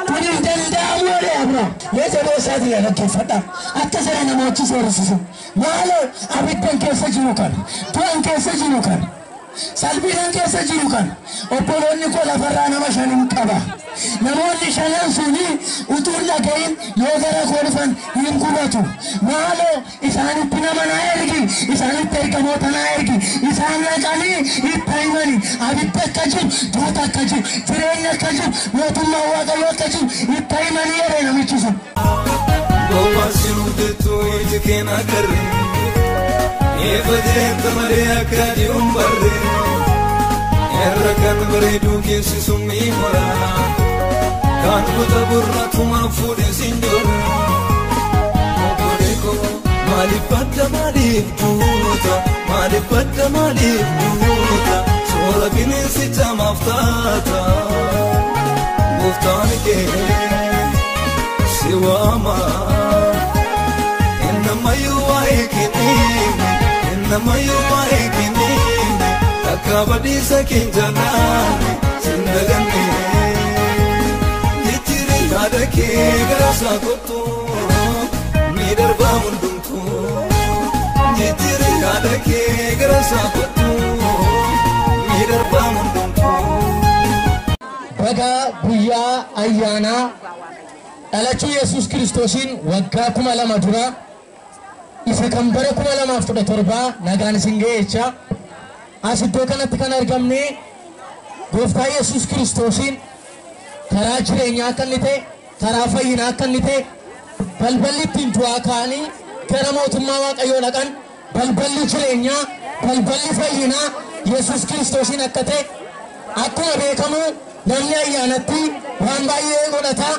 Kuni danda'amu dha abra. Meeshaa isaati yaa dhaggeeffadha. Akka sana namoochi soorisisu. Maaloo abiddan keessa jiru kan. Tu'an keessa jiru kan. Salphinaan keessa jiru kan. Obboloonni koo lafarraa nama shanin qaba. Namoonni shanan suni utuun dhagahin yoo gara koo dhufan hin gubatu. Maaloo isaanitti nama naa ergi. Isaanitti ergamoota naa ergi. Isaan dhaqanii itti himani. Abidda akka jiru, duuta akka jiru, jireenya akka jiru, mootummaa waaqayyoo akka jiru itti himanii yeroo namichi sun. Gowwaasiru dettu iti keena karre. Eeffatee tamaree akka diiruun barre. Erra kan bareedu keessi summii mora. Kan kuta burraatuma fuudhe sinjoora. Obboleeko maaliif badda maaliif duuta? Maaliif badda maaliif duuta? Soora bineensi jamaaf taata. Gooftaan kee si waama. Innamayyuu waa'ee kenniime. Innamayyuu waa'ee kenniime. Akka badiisa keenjanaane sin daganne. Jijjiirri yaada kee gara isaa kottu miidharbaa hundumtu. Jijjiirri yaada kee gara isaa kottu miidharbaa hundumtu. Baga guyyaa ayyaanaa dhalachuu Yesuus Kiristoosiin waggaa 2000 dura isa kan bara 2017 nagaan isin ga'e jecha as iddoo kanatti kan argamne Gooftaa Yesuus Kiristoosiin karaa jireenyaa akka inni ta'e, karaa fayyinaa akka inni ta'e, balballi ittiin du'aa ka'anii gara mootummaa waaqayyoo dhaqan, balballi jireenyaa, balballi fayyinaa Yesuus Kiristoosiin akka ta'e akkuma beekamu namni ayyaanatti waan baay'ee godhata,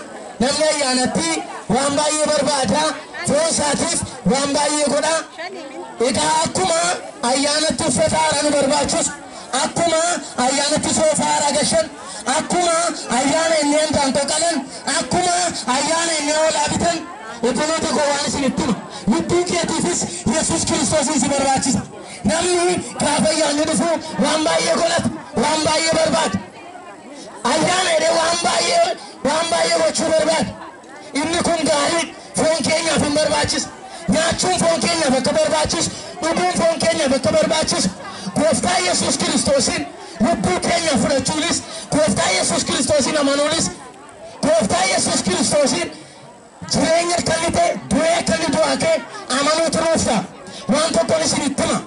namni ayyaanatti waan baay'ee barbaada, foon isaatiif waan baay'ee godha. Egaa akkuma ayyaanatti uffata haaraa nu barbaachisu, akkuma ayyaanatti soofa haaraa gashan, akkuma ayyaana inni handaanqoo qalan, akkuma ayyaana inni hoolaa bitan, obboloota koo waan isinitti hima. Lubbuu keetiifis Yesuus Kiristoosiin si barbaachisa. Namni gaafa ayyaanni dhufu waan baay'ee godhata, waan baay'ee barbaada. Ayyaana jedhee waan baay'ee gochuu barbaada. Inni kun gaarii foon keenyaaf hin barbaachisa. Nyaachuun foon keenyaaf akka barbaachisu, dhuguun foon keenyaaf akka barbaachisu, Gooftaa Yesuus Kiristoosiin lubbuu keenya fudhachuunis, Gooftaa Yesuus Kiristoosiin amanuunis, Gooftaa Yesuus Kiristoosiin jireenya akka inni ta'e, du'ee akka inni du'aa ka'e amanuutu nuuf ta'a. Waan tokkoon isinitti hima.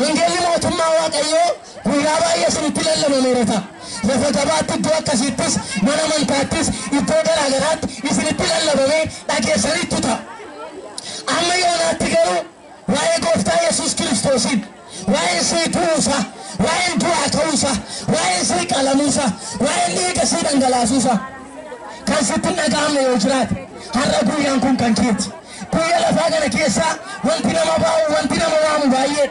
Wangeelli mootummaa waaqayyoo guyyaa baay'ee isinitti lallabameera ta'a. Lafa gabaatti iddoo akkasiittis, mana amantaattis, iddoo garaagaraatti isinitti lallabamee dhageessanitti ta'a. Amma yoonaatti garuu waa'ee Gooftaa Yesuus Kiristoosiin, waa'ee isii tu'uusaa, waa'ee du'aa ka'uusaa, waa'ee isii qalamuusaa, waa'ee dhiiga isii dhangalaasuusaa kan sitti hin dhaga'amne yoo jiraate har'a guyyaan kun kan keeti. Guyyaa lafaa kana keessaa wanti nama baa'u, wanti nama waamu baay'ee,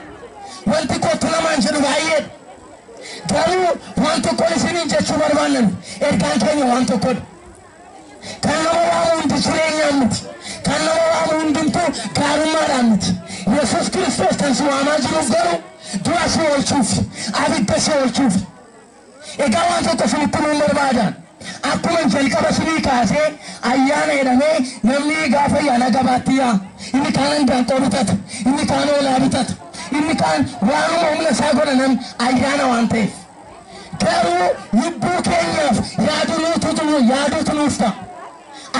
wanti kottu namaan jedhu baay'ee. Garuu waan tokkoon isiniin jechuu barbaannan ergaan keenya waan tokkodha. Kan nama waamu hundi jireenyaan miti. Kan nama waamu hundumtuu gaarummaadhaan miti. Yesuus Kiristoos kan si waamaa jiruuf garuu du'a si oolchuuf, abidda si oolchuuf. Egaa waan tokko isinitti nuun barbaadan. Akkuma jalqaba isinii kaasee ayyaana jedhamee namni gaafa ayyaana gabaatti yaa'a. Inni kaan handaanqoo bitata, inni kaan hoolaa bitata, inni kaan waanuma humna isaa godhanan ayyaana waan ta'eef. Garuu lubbuu keenyaaf yaaduutu nuuf ta'a.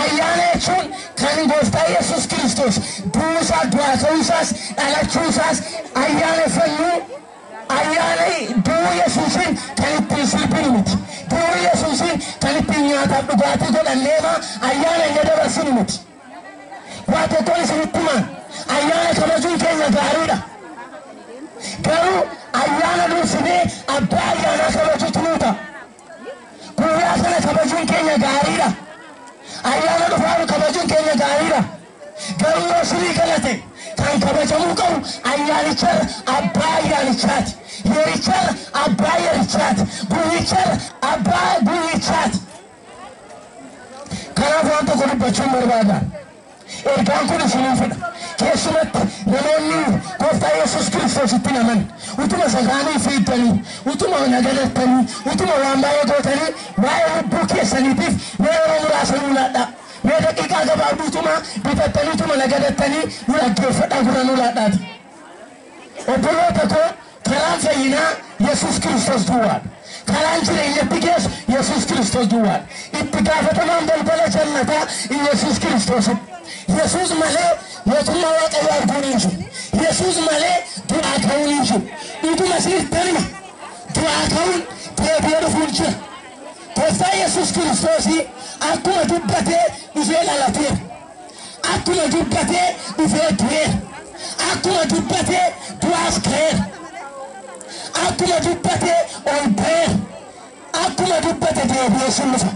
Ayyaana jechuun kan Gooftaa Yesuus Kiristoos du'uusaa, du'aa ka'uusaas, dhalachuusaas ayyaaneffannu. Ayyaana du'uu Yesuusiin kan ittiin sirbinu miti. Du'uu Yesuusiin kan ittiin nyaataaf dhugaatii godhanneema ayyaana inni dabarsinu miti. Waa tokkoon isinitti himan ayyaana kabajuun keenya gaariidha. Garuu ayyaana dursinee abbaa ayyaanaa kabajuutu nu ta'a. Guyyaa kana kabajuun keenya gaariidha. Ayyaana dhufaaru kabajuun keenya gaariidha. Garuu yoo sirii galate kan kabajamuu qabu ayyaanicha abbaa ayyaanichaati. Yeericha abbaa yeerichaati. Guyyicha abbaa guyyichaati. Kanaaf waan tokko dubbachuun barbaada. Ergaan kun isiniifidha. keessumat namoonni gooftaa Yesuus Kiristoositti naman utuma sagaanii fiiddanii utuma nagadatanii utuma waan baay'ee gootanii waa'ee lubbuu keessaniitiif yeroo muraasa nuulaadha mee daqiiqaa gabaabduutuma bitattaniituma nagadatanii nu dhaggeeffadhaa gurra nuulaadhaati obboloota koo karaan fayyinaa Yesuus Kiristoos duwwaadha karaan jireenyatti geessu Yesuus Kiristoos duwwaadha itti gaafatamaan balbala jannataa Yesuus Kiristoosidha Yesuus malee mootummaa Waaqayyoo arguun hin jiru Yesuus malee du'aa ka'uun hin jiru dhuguma siirtanima du'aa ka'uun deebi'ee dhufuun jira gooftaa Yesuus Kiristoosii akkuma dubbatee dhufee dhalateera akkuma dubbatee dhufee du'eera akkuma dubbatee du'aas ka'eera akkuma dubbatee ol ba'eera akkuma dubbate deebi'ee sullufa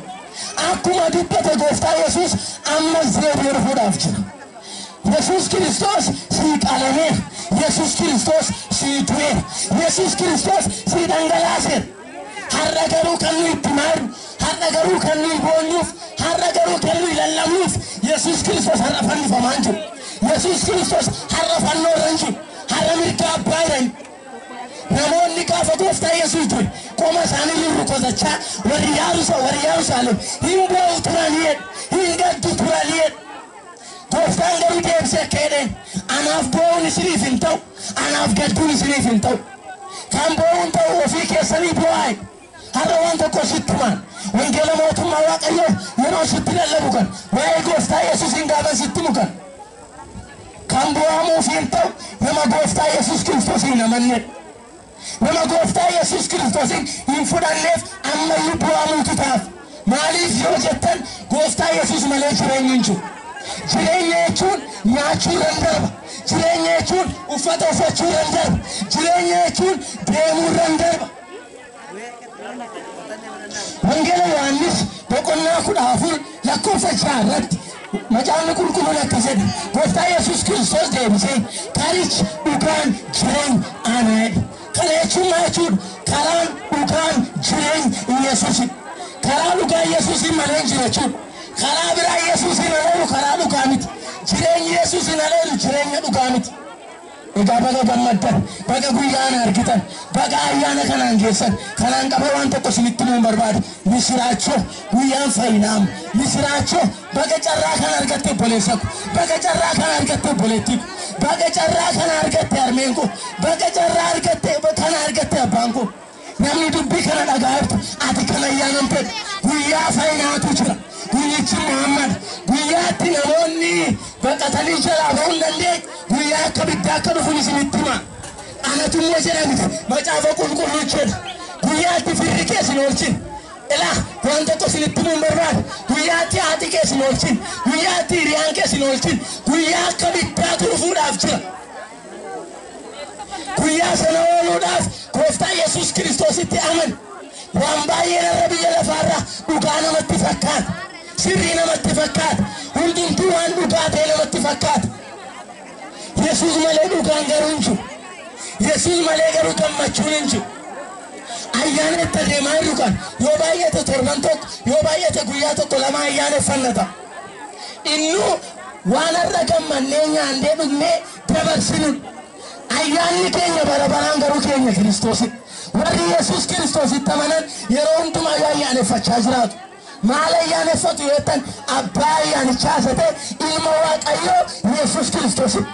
akkuma dubbate gooftaa Yesuus ammas deebi'ee dhufuudhaaf jira Yesuus Kiristoos sii qalameera Yesuus Kiristoos sii du'eera Yesuus Kiristoos sii dhangalaaseera har'a garuu kan nuyi itti maarru har'a garuu kan nuyi boonyuuf har'a garuu kan nuyi lallabnuuf Yesuus Kiristoos har'a fannifamaan jiru Yesuus Kiristoos har'a fannoo irra jiru har'a mirga abbaa irra namoonni gaafa gooftaa Yesuus du'e qoma isaanii rukutachaa warri Yerusaalem hin boo'u turanii hin gaddu turanii gooftaan garuu deebisee akka jedheen anaaf boo'uun isiniif hin ta'u anaaf gadduun isiniif hin ta'u kan boo'uun ta'u ofii keessanii boo'aa har'a waan tokko sitti himaan wangeela mootummaa Waaqayyoo yeroo sitti lallabu kan waa'ee gooftaa Yesuus hin gaafa sitti himu kan boo'amuuf hin ta'u nama gooftaa Yesuus Kiristoos hin amanne nama gooftaa Yesuus Kiristoosin hin fudhanneef ammayyuu boo'amuutu taaf maaliif yoo jettan gooftaa Yesuus malee jireenya hin jiru jireenya jechuun nyaachuu dandarba jireenya jechuun uffata uffachuu dandarba jireenya jechuun deemuu dandarba wangeela Yohaannis boqonnaa 14 lakkoofsa 6 irratti macaafni qulqulluun akka jedhe gooftaa Yesuus Kiristoos deebisee karichi dhugaan jireenya ana jedhe kana jechuun maal jechuudha karaan dhugaan jireenya Yesuusin karaa dhugaa Yesuusin malee jiraachuu karaa biraa Yesuusin aleelu karaa dhugaa miti jireenya Yesuusin aleelu jireenya dhugaa miti egaa baga gammaddan baga guyyaan argitan baga ayyaana kanaan geessan kanaan qaba waan tokko isinitti nuun barbaadu misiraachoo guyyaan fayyinaam misiraachoo baga carraa kan argatte obboleessaku baga carraa kan argatte obboleettiku baga carraa kan argatte harmeenku baga carraa argatte kan argatte abbaanku namni dubbii kana dhagaa'etu ati kan ayyaanamte guyyaa fayyinaatu jira guyyichi Muhammad guyyaatti namoonni baqatanii jalaa ba'uu hin dandeenye guyyaa akka biddaa akka dhufuun isinitti hima anatummoo jedhamite macaafa qulqulluu jedha guyyaatti firri keessin oolchin ilaa waan tokko isinitti himuun barbaadu guyyaatti haati keessin oolchin guyyaatti hiriyaan keessin oolchin guyyaa akka biddaatu dhufuudhaaf jira guyyaa sana ooluudhaaf gooftaa Yesuus Kiristoositti aman waan baay'ee narra biyya lafaarraa dhugaa namatti fakkaata sirrii namatti fakkaata hundumtuu waan dhugaa ta'e namatti fakkaata Yesuus malee dhugaan garuu hin jiru Yesuus malee garuu gammachuun hin jiru ayyaana itti adeemaa jiru kan yoo baay'ate torban tokko yoo baay'ate guyyaa tokko lama ayyaaneffannata innuu waan har'a gammannee nyaannee dhugnee dabarsinu ayyaanni keenya bara baraan garuu keenya Kiristoosin warri Yesuus Kiristoositti amanan yeroo hundumaa ayyaaneffachaa jiraatu maal ayyaaneffatu jettan abbaa ayyaanichaa ta'e ilma Waaqayyoo Yesuus Kiristoosin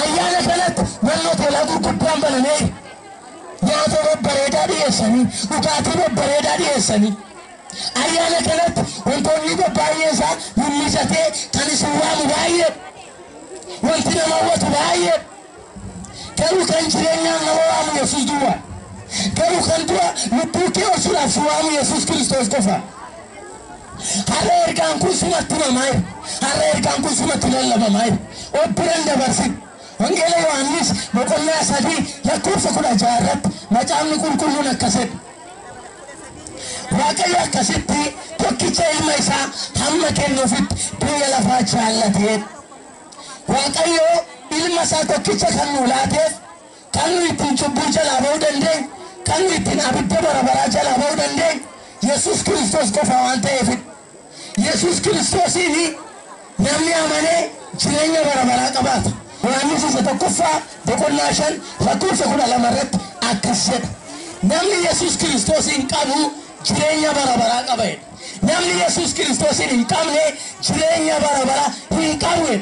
ayyaana kanatti hoteelaa gurguddaan banamee nyaata babbareedaa dhiyeessanii dhugaatii babbareedaa dhiyeessanii ayyaana kanatti wantoonni baay'ee isaa mul'isatee kan isin waamu baay'ee wanti nama hawwatu baay'ee garuu kan jireenyaan nama waamu Yesuus duwwaa garuu kan dura lubbuu kee oolchuudhaaf si waamu Yesuus Kiristoos qofa har'a ergaan kun sumatti himamaa har'a ergaan kun sumatti lallabamaa obbiran dabarsin wangeela Yohaannis boqonnaa 3 lakkoofsa 16 irratti macaafni qulqulluun akkasidha Waaqayyo akkasitti tokkicha ilma isaa hamma kennuufitti biyya lafaa jaallatee Waaqayyo ilma isaa tokkicha kan nuu laateef kan nu ittiin cubbuu jalaa ba'uu dandeenyu kan nu ittiin abidda bara baraa jalaa ba'uu dandeenyu Yesuus Kiristoos qofa waan ta'eef Yesuus Kiristoosiin namni amanee jireenya bara baraa qabaata Yohaannis isa tokkoffaa boqonnaa 5 lakkoofsa 12 akkasjedha. Namni Yesuus Kiristoosin qabu jireenya bara baraa qaba. Namni Yesuus Kiristoosin hin qabne jireenya bara baraa hin qabu.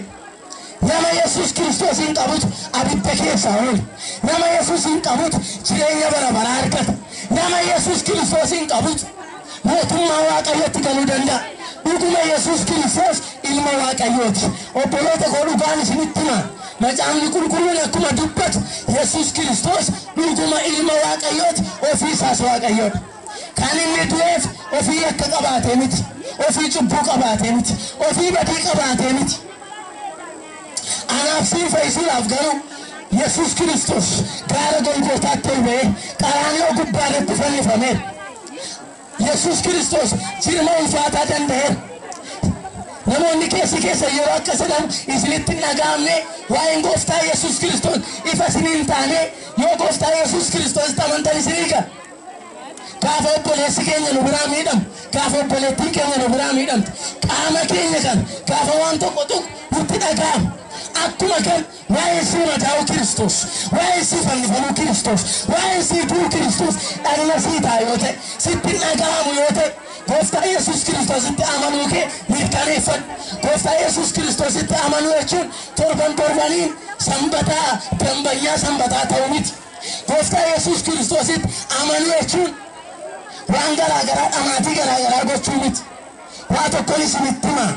Nama Yesuus Kiristoosin qabut abidda keessa oolu. Nama Yesuusin qabut jireenya bara baraa argata. Nama Yesuus Kiristoosin qabut mootummaa Waaqayyootti galuu danda'a. Dhuguma Yesuus Kiristoos ilma Waaqayyooti. Obboloota koo dhugaan isinitti hima. Macaafni qulqulluun akkuma dubbatu Yesuus Kiristoos dhuguma ilma Waaqayyooti, ofii isaas Waaqayyoodha. Kan inni du'eef ofii akka qabaatee miti, ofii cubbuu qabaatee miti, ofii badii qabaatee miti. Anaaf siin fayyisuudhaaf garuu Yesuus Kiristoos gaara Golgootaatti ol ba'ee qaraanioo gubbaarratti fannifameera. Yesuus Kiristoos jirma ulfaataa danda'eera. Namoonni keessa yeroo akka jedhamu isinitti hin dhaga'amne waa'een gooftaa Yesuus Kiristoos ifa isiniin taane yoo gooftaa Yesuus Kiristoos amantan isinii ga'a. Gaafa obboleessi keenya nu biraa miidhamu, gaafa obboleettiin keenya nu biraa miidhamtu, qaama keenya kan gaafa waan tokko tuqu nutti dhaga'amu. Akkuma kan waa'ee si madaa'u Kiristoos, waa'ee si fannifamuu Kiristoos, waa'ee si du'u Kiristoos dhagna sii ta'a yoo ta'e, sitti hin dhaga'amu yoo ta'e, gooftaa Yesuus Kiristoositti amanuu kee mirkaneeffadhu. Gooftaa Yesuus Kiristoositti amanuu jechuun torbaniin sanbataa dambayyaa sanbataa ta'uu miti. Gooftaa Yesuus Kiristoositti amanuu jechuun waan garaagaraa dhamaatii garaagaraa gochuu miti. Waa tokkoon isinitti hima.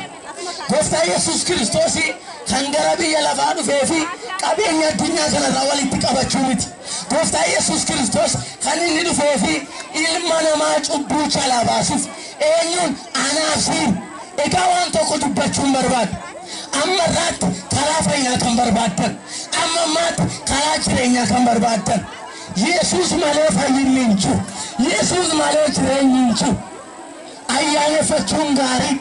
Gooftaa Yesuus Kiristoosii kan gara biyya lafaa dhufee fi qabeenya addunyaa kanarraa walitti qabachuu miti. Gooftaa Yesuus Kiristoos kan inni dhufee fi ilma namaa cubbuu jalaa baasuuf eenyuun anaaf siin. Egaa waan tokko dubbachuun barbaadu. Amma irraatti karaa fayyaa kan barbaaddan, amma ammaatti karaa jireenyaa kan barbaaddan. Yesuus malee fayyinni hin jiru. Yesuus malee jireenyi hin jiru. Ayyaaneffachuun gaarii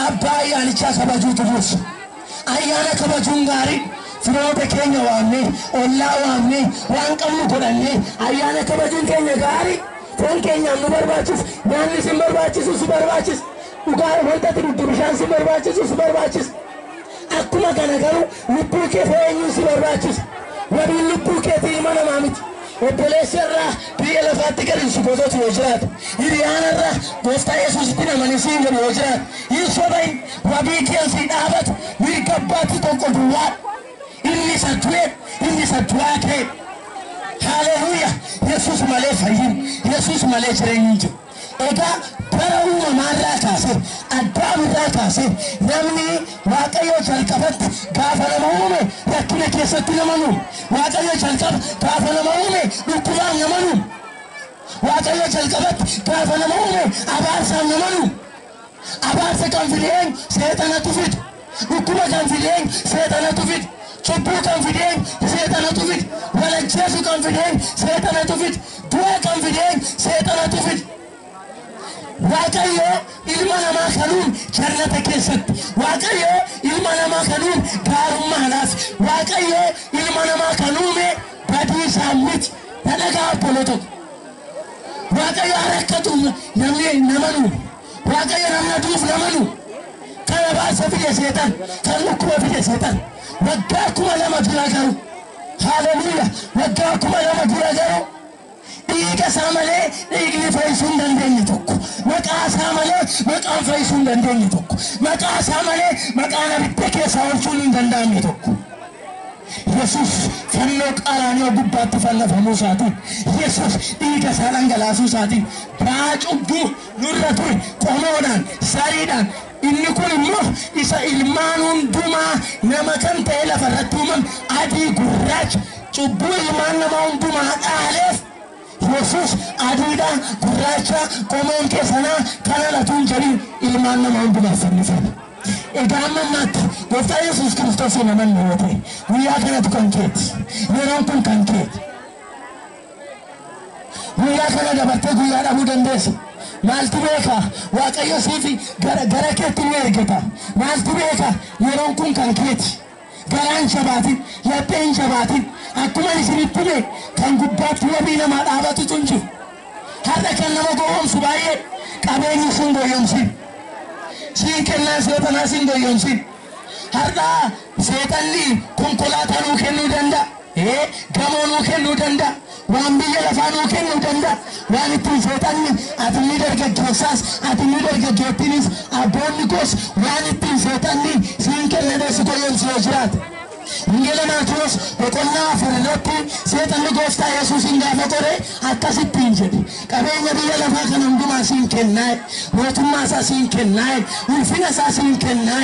abbaa ayyaanichaa kabajuutu dursa. Ayyaana kabajuun gaarii firoota keenya waamnee, ollaa waamnee, waan qabnu godhannee ayyaana kabajuun keenya gaarii. Foon keenyaan nu barbaachisu, nyaanni sin barbaachisu si barbaachisa. Dhugaa wanta dhugdu bishaan si barbaachisu si barbaachisa. Akkuma kana garuu lubbuu kee eenyuun si barbaachisa. Wabiin lubbuu keetii ilma namaa miti. Obboleessi irraa biyya lafaatti gadi si gootootu yoo jiraatu, hiriyaana irraa gooftaa Yesuusitti namanii siin gadi yoo jiraatu, hin sobain wabii keensii dhaabatu mirga abbaatti tokko duwwaa. Inni isa du'e, inni isa du'aa ka'e. Haleluuyaa! Yesuus malee fayyin, Yesuus malee jireenyi hin jiru. Egaa bara uumamaarraa kaasee, addaamirraa kaasee namni Waaqayyo jalqabatti gaafa nama uume rakkina keessatti nama uume. Waaqayyo jalqaba gaafa nama uume dhukkubaan nama uume. Waaqayyo jalqabatti gaafa nama uume abaarsaan nama uume. Abaarsa kan fideen seexanatu fidu. Dhukkuba kan fideen seexanatu fidu. Cubbuu kan fideen seexanatu fidu. Walajjeesu kan fideen seexanatu fidu. Du'a kan fideen seexanatu fidu. Waaqayyo ilma namaa kanuun jannata keessatti. Waaqayyo ilma namaa kanuun gaarummaadhaaf. Waaqayyo ilma namaa kanuume badii isaa miti. Dhadhagaa obboloota. Waaqayyo harakkatu namni nama nuume. Waaqayyo namna duuf nama nuume. Kana baasa fide seetan, kan dhukkuba fide seetan. Waggaa 2,000 dura garuu. Haleluuyaa! Waggaa 2,000 dura garuu. Dhiiga isaa malee dhiigni fayyisuu hin dandeenye tokko. Maqaa isaa malee maqaan fayyisuu hin dandeenye tokko. Maqaa isaa malee maqaan abidda keessaa oolchuun hin danda'amne tokko. Yesuus fannoo qaraanioo gubbaatti fannifamuu isaatiin, Yesuus dhiiga isaa dhangalaasuu isaatiin ba'aa cubbuu nurra ture qomoodhaan, sariidhaan. Inni kun immoo isa ilmaan hundumaa nama kan ta'e lafarratti uumame adii gurraacha cubbuu ilmaan namaa hundumaa dhaaleef. Yesuus adiidha gurraacha qomoon keessanaa kana latuun jedhin ilmaan namaa hundumaaf fannifame. Egaa amma ammaatti gooftaa Yesuus Kiristoos namanni yoo ta'e guyyaa kanatu kan keeti. Yeroon kun kan keeti. Guyyaa kana dabartee guyyaa dhabuu dandeessa. Maaltu beeka? Waaqayyo siifi gara keetti ni ergata. Maaltu beeka? Yeroon kun kan keeti. Garaan shabaatiin, lapheen shabaatiin. Akkuma isinitti hime kan gubbaatti wabii namaa dhaabatutu hin jiru. Har'a kan nama gowwoomsu baay'ee qabeenyi sun goyyomsin. Siin kennaan seetanaa siin goyyomsin. har'a seetanni konkolaataa nuu kennuu danda'a. Gamoo nuu kennuu danda'a. Waan biyya lafaa nuu kennuu danda'a. Waan ittiin seetanni ati ni dargaggeessaas ati ni dargaggeettinis abboonni goos waan ittiin seetanni siin kennadee si goyoomsu yoo jiraate. Ingela Maatiyoos boqonnaa 4 irratti seetanni gooftaa Yesuusin gaafa qore akkasittiin jedhe qabeenya biyya lafaa kana hundumaa siin kennaa mootummaa isaa siin kennaa ulfina isaa siin kennaa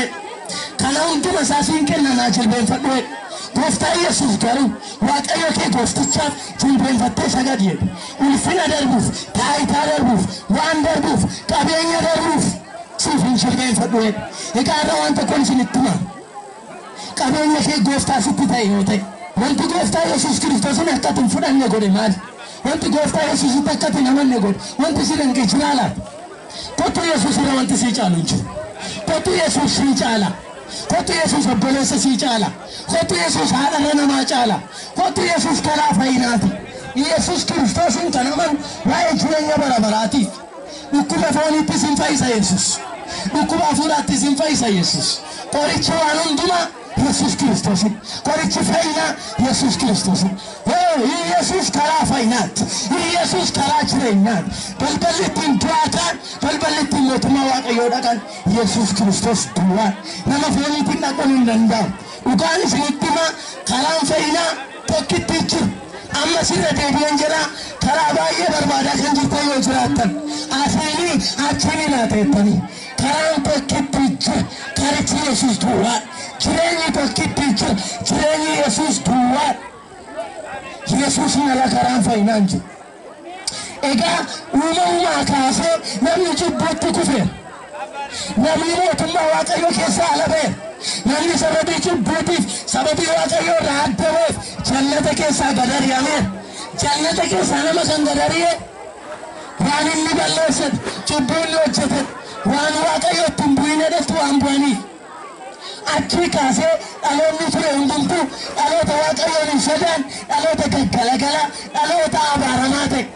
kana hundumaa isaa siin kennaa jilbeenfadhu. Gooftaa Yesuus garuu waaqayyo kee gooftichaaf jilbeenfattee sagadi jedhe ulfina darbuuf taayitaa darbuuf waan darbuuf qabeenya darbuuf siif hin jilbeenfadhu. Egaa irra waan tokkoon isinitti hima. Qabeenya kee gooftaa sitti ta'e yoo ta'e wanti gooftaa Yesuus Kiristoosin akkatti hin fudhanne godhe maali? Wanti gooftaa Yesuusitti akkatti hin amanne godhe wanti si danqe jira laata? Kottu Yesuus irra wanti sii caalu hin jiru. Kottu Yesuus sii caala. Kottu Yesuus obboleessa sii caala. Kottu Yesuus haadha namaa caala. Kottu Yesuus karaa fayyinaati. Yesuus Kiristoosin kan amanu waa'ee jireenya bara baraatiif. Dhukkuba fooniittis hin fayyisa Yesuus. Dhukkuba hafuuraattis hin fayyisa Yesuus. Qoricha waan hundumaa Yesuus Kristos. Qorichi fayyinaa Yesuus Kristos. Yesuus karaa fayyinaatti. Yesuus karaa jireenyaatti. Balballi ittiin du'aataan balballi ittiin mootummaa waaqayyoo dhaqan Yesuus Kristos duwwaa. Nama fooniitiin dhaquun hin danda'amu. Dhugaan isinitti hima karaan fayyinaa tokkitti jiru. Amma sirra deebi'een jedhaa karaa baay'ee barbaadaa kan jirtan yoo jiraattan asiinii achiin laateettanii karaan tokkitti jira karichi Yesuus duwwaa. Jireenyi tokkitti jira jireenyi Yesuus duwwaa. Yesuus nala karaan fayyinaan jiru. Egaa uumamumaa kaasee namni jibbuutti kufeera. Namni mootummaa waaqayyoo keessaa ala ba'eera. Namni sababii jibbuutiif sababii waaqayyoo irraa adda ba'eef jannata keessaa gad ari'ameera. Jannata keessaa nama kan gad ari'e waan inni balleessan jibbuu inni hojjetan waan waaqayyoo ittiin bu'in edhetti waan bu'aniif. Achii kaasee dhaloonni ture hundumtuu dhaloota waaqayyoon hin sodaan dhaloota gaggalagala dhaloota abaaramaa ta'e.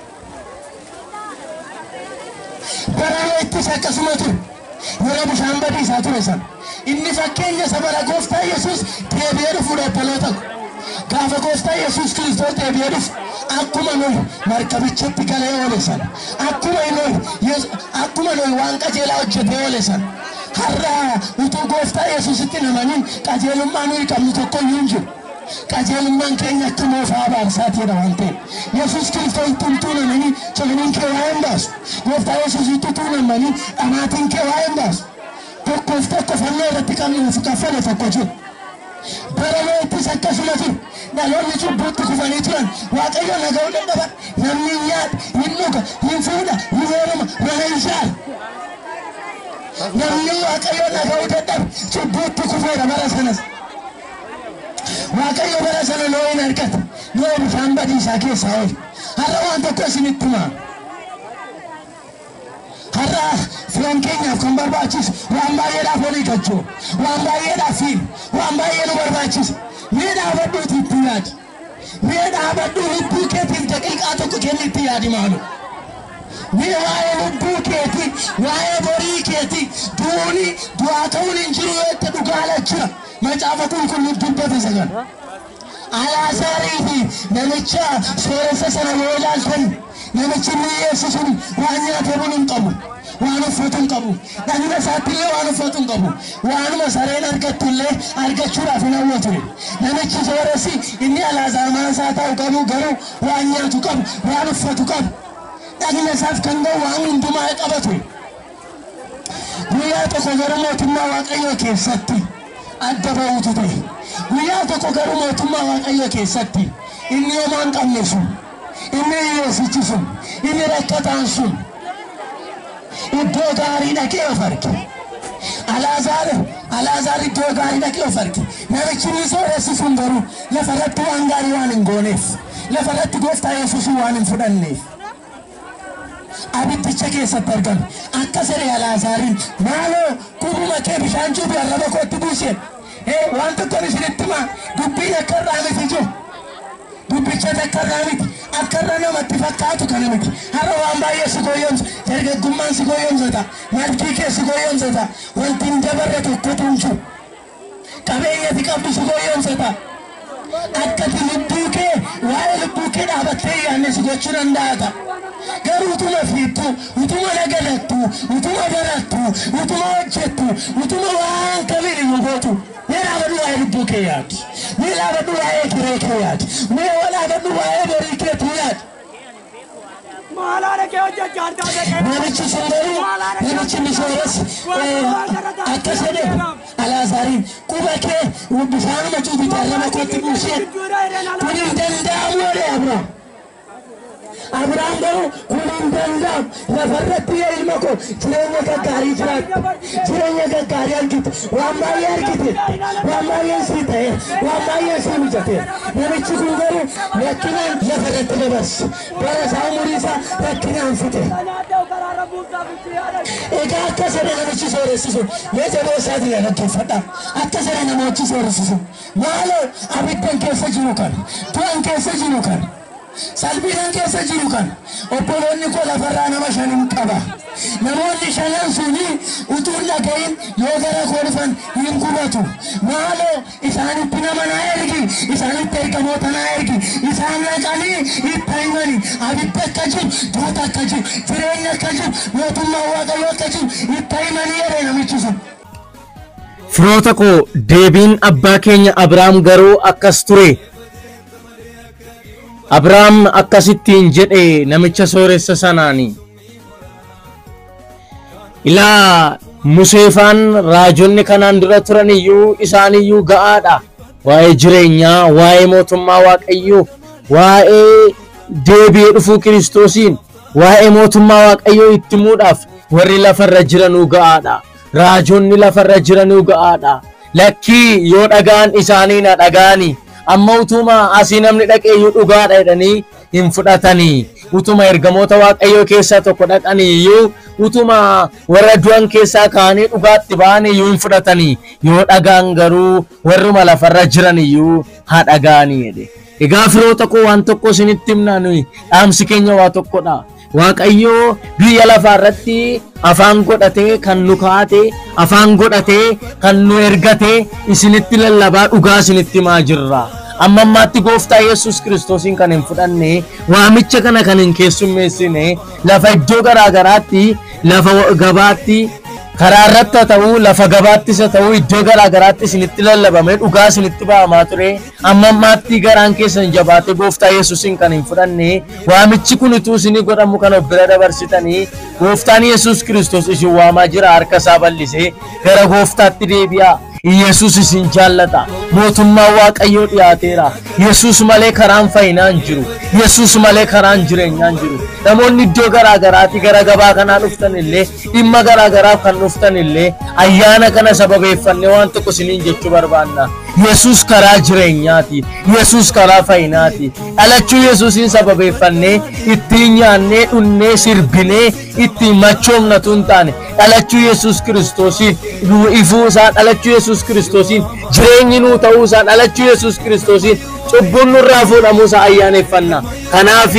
Bara ittis akkasuma ture. Yeroo bishaan badiisaa ture sana inni fakkeenya isa bara gooftaa Yesuus deebi'ee dhufuudha dhaloota. Gaafa gooftaa Yesuus Kiristoos deebi'ee dhufu akkuma nuyi markabichatti galee oole sana akkuma nuyi waan qajeelaa hojjetee oole sana har'a utuu gooftaa Yesuusitti namaniin qajeelummaa nuyi qabnu tokko iyyuu hin jiru. Qajeelummaan keenya akka moofaa baarsaatiidha waan ta'eef Yesuus Kiristoos tumtuu namanii ciniin kee waa hin baasu. Gooftaa Yesuusitti utuu namanii dhamaatiin kee waa hin baasu. Tokkoof tokko fannoo irratti kaffale tokko jiru. Bara ittis akkasuma jiru. Dhaloonni cubbuutti kufanii turan waaqayyo naga'uu dadhaba. Namni hin nyaadha, hin dhuga, hin fuudha, hin heeruma, mana hin shaala. Namni waaqayyo naga'uu dadhaba cubbuutti kufeera bara sanas. Waaqayyo bara sana loo hin argata. Loo bishaan badiisaa keessaa oole. Har'a waan tokko isinitti hima. Har'a filan keenyaaf kan barbaachisu waan baay'eedhaaf olii gachuu. Waan baay'eedhaaf fiilu. Waan baay'ee nu barbaachisa. Mee dhaabadhuuti itti yaadi. Mee dhaabadhuu lubbuu keetiif daqiiqaa tokko kenni itti yaadi maalu. Mee waa'ee lubbuu keetii, waa'ee borii keetii, du'aa ta'uun hin jiru yoo itti dhugaala jira. Macaafa qulqulluu dubbate sagan. Alaazarii fi namicha sooressa sana yoo ilaaltan namichi hiyyeessi sun waan nyaatee bulu hin qabu. Waan uffatu hin qabu. Dhagna isaattillee waan uffatu hin qabu. Waanuma sareen argattullee argachuudhaaf hin hawwatu. Namichi sooressi inni Alaazaar mana isaa ta'u qabu garuu waan nyaatu qabu, waan uffatu qabu. Dhagna isaaf kan ga'u waan hundumaa qabatu. Guyyaa tokko garuu mootummaa waaqayyoo keessatti adda ba'uutu ta'e. Guyyaa tokko garuu mootummaa waaqayyoo keessatti inni homaa hin qabne sun, inni hiyyeessichi sun, inni rakkataan sun iddoo gaarii dhaqee of arge. Alaazaar iddoo gaarii dhaqee of arge. Namichi inni sooressi sun garuu lafarratti waan gaarii waan hin gooneef, lafarratti gooftaa Yesuus waan hin fudhanneef. Abiddicha keessatti argame. Akka siree Alaazaariin maaloo kubuma kee bishaan cuubii arraba kootti buusee. Waan tokkoon isinitti hima dubbiin akka irraa miti jiru. Dubbicha akka irraa miti. Akka irra namatti fakkaatu kana miti. Har'a waan baay'ee si gooyomsa. Dargaggummaan si gooyomsata. Martii kee si gooyomsata. Wanti hin dabarre tokkotu hin jiru. qabeeyyati qabdu si goyoomsata akkati lubbuukee waa'ee lubbuukee dhaabattee yaanne si gochuu danda'ata garuu utuma fiittu utuma nagadattu utuma barattu utuma hojjettu utuma waan kamiin hin gootu mee dhaabadhu waa'ee lubbuukee yaadi mee dhaabadhu waa'ee kiree kee yaadi mee dhaabadhu waa'ee borii keetu yaadi namichi sundarii namichi misoores akka sedhe Alaazaariin quba kee bifaanuma cuubitti arraba kootti buusee kun hin danda'amu jedhe Abrahaam garuu kun hin danda'amu lafarratti yaa ilma koo jireenya gaggaarii jiraatu jireenya gaggaarii argite waan baay'ee argite waan baay'ee sii ta'e waan baay'ee sii mijate namichi kun garuu rakkinaan lafarratti dabarse bara isaa umurii isaa rakkinaan fite egaa akka sedhe namichi sooressisu mee jaboo isaatiin dhaggeeffadhaa akka sedhe namichi sooressisu maaloo abiddan keessa jiru kan du'an keessa jiru kan salbiidhaan keessa jiru kan obboloonni koo lafarraa nama shanin qaba namoonni shanan suni utuu hin dhagahin yoo gara koo dhufan hin gubatu maaloo isaanitti nama naa ergi isaanitti ergamoota naa ergi isaan naqanii itti himani abidda akka jiru duuta akka jiru jireenya akka jiru mootummaa waaqayyoo akka jiru itti himanii jedhe namichi sun. Firoota koo deebiin abbaa keenya Abrahaam garuu akkas ture. Abrahaam akkasittiin jedhe namicha sooressa sanaani. Ilaa Museefaan raajonni kanaan dura turan iyyuu isaan iyyuu ga'aadha. Waa'ee jireenyaa, waa'ee mootummaa waaqayyoo, waa'ee deebi'ee dhufuu Kiristoosiin, waa'ee mootummaa waaqayyoo itti himuudhaaf warri lafarra jiranuu ga'aadha. Raajonni lafarra jiranuu ga'aadha. Lakkii yoo dhagaan isaanii na dhagaani. Amma utuma asii namni dhaqeeyyuu dhugaadha jedhanii hin fudhatanii utuma ergamoota waaqayyoo keessaa tokko dhaqaniiyyuu utuma warra du'an keessaa kaanii dhugaatti ba'aniiyyuu hin fudhatanii yoo dhagaan garuu warruma lafarra jiraniyyuu haa dhagaanii jedhe. Egaa firoota koo waan tokko isinitti himna nuyi dhaamsi keenya waa tokkodha. Waaqayyoo biyya lafaarratti afaan godhatee kan nu kaa'ate afaan godhatee kan nu ergate isinitti lallabaa dhugaa isinitti himaa jirra. Amma ammaatti gooftaa Yesuus Kiristoosin kan hin fudhanne waamicha kana kan hin keessummeessine lafa iddoo garaagaraatti lafa gabaatti karaa irratti ta'uu lafa gabaattis ta'uu iddoo garaagaraatti isinitti lallabame dhugaa isinitti ba'amaa ture. Amma ammaatti garaan keessan jabaate gooftaa Yesuusin kan hin fudhanne waamichi kun utuu isinii godhamu kan of bira dabarsitanii gooftaan Yesuus Kiristoos isin waamaa jira harka isaa bal'isee gara gooftaatti deebi'aa. Yesuus isin jaallata mootummaa waaqayyoo dhiyaateera. Yesuus malee karaan fayyinaa hin jiru. Yesuus malee karaan jireenyaa hin jiru. Namoonni iddoo garaagaraatti gara gabaa kanaa dhuftan illee dhimma garaagaraaf kan dhuftan illee ayyaana kana sababeeffannee waan tokko isiniin jechuu barbaanna. Yesuus karaa jireenyaati. Yesuus karaa fayyinaati. Dhalachuu Yesuusin sababeeffannee ittiin nyaannee dhunnee sirbinee ittiin machoomnatu hin taane dhalachuu Yesuus Kiristoosiin ifuu isaa dhalachuu Yesuus Kiristoosiin jireenyi nuu ta'uu isaa dhalachuu Yesuus Kiristoosiin cubbuun nurraa fuudhamuu isaa ayyaaneffanna. Kanaaf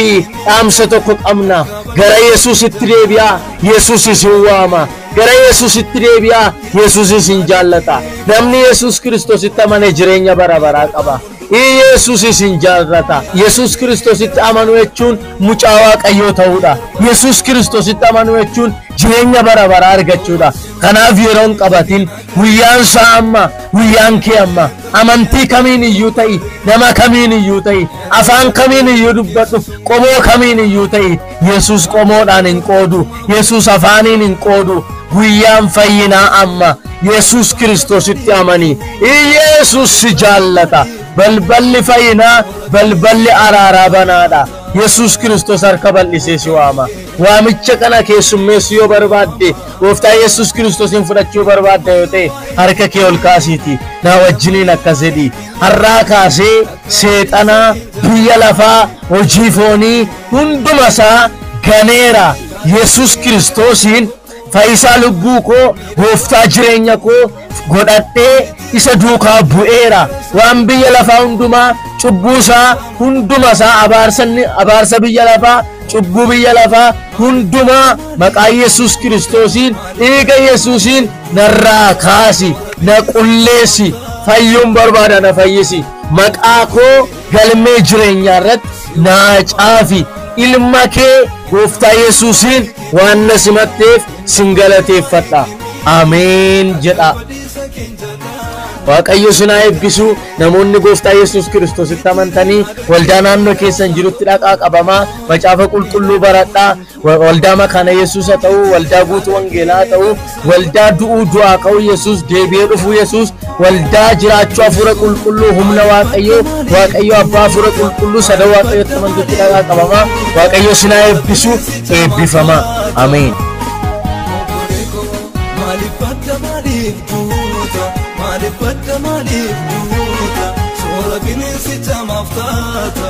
dhaamsa tokko qabna. Gara Yesuusitti deebi'aa. Yesuus isin waama. Gara Yesuusitti deebi'aa. Yesuus isin jaallata. Namni Yesuus Kiristoositti amane jireenya bara baraa qaba. Yesuus isin jaallata. Yesuus Kiristoositti amanuu jechuun mucaa waaqayyoo ta'uudha. Yesuus Kiristoositti amanuu jechuun jireenya bara baraa argachuudha. Kanaaf yeroon qabatin guyyaan isaa amma guyyaan kee amma amantii kamiin iyyuu ta'i nama kamiin iyyuu ta'i afaan kamiin iyyuu dubbadhu qomoo kamiin iyyuu ta'i Yesuus qomoodhaan hin qoodu. Yesuus afaaniin hin qoodu. Guyyaan fayyinaa amma Yesuus Kiristoositti amanii. Yesuus si jaallata. Balballi fayyinaa balballi araaraa banaadha. Yesuus Kiristoos harka bal'isee si waama. Waamicha kana keessummeessuu yoo barbaadde gooftaa Yesuus Kiristoosin fudhachuu barbaadda yoo ta'e harka kee ol kaasiiti na wajjiniin akkas jedhi. Har'aa kaasee seexanaa biyya lafaa hojii foonii hunduma isaa ganeera. Yesuus Kiristoosin fayyisaa lubbuu koo gooftaa jireenya koo godhadhee isa duukaa bu'eera. Waan biyya lafaa hundumaa cubbuu isaa hunduma isaa abaarsa biyya lafaa cubbuu biyya lafaa hundumaa maqaa Yesuus Kiristoosiin dhiiga Yesuusiin narraa kaasi na qulleessi fayyuun barbaada na fayyisi maqaa koo galmee jireenyaa irratti naa caafi ilma kee gooftaa Yesuusiin waan na simatteef sin galateeffadha ameen jedha waaqayyo sinaa eebbisu namoonni gooftaa Yesuus Kiristoositti amantanii waldaa naannoo keessan jirutti dhaqaa qabamaa macaafa qulqulluu baradhaa waldaa makaana Yesuus haa ta'u waldaa guutuu wangeelaa haa ta'u waldaa du'uu du'aa ka'uu Yesuus deebi'ee dhufuu Yesuus waldaa jiraachuu hafuura qulqulluu humna waaqayyo abbaa hafuura qulqulluu sada waaqayyotti amantutti dhaqaa qabamaa waaqayyo sinaa eebbisu eebbifamaa ameen. Malif duta, sora bineensi jamaaf taata.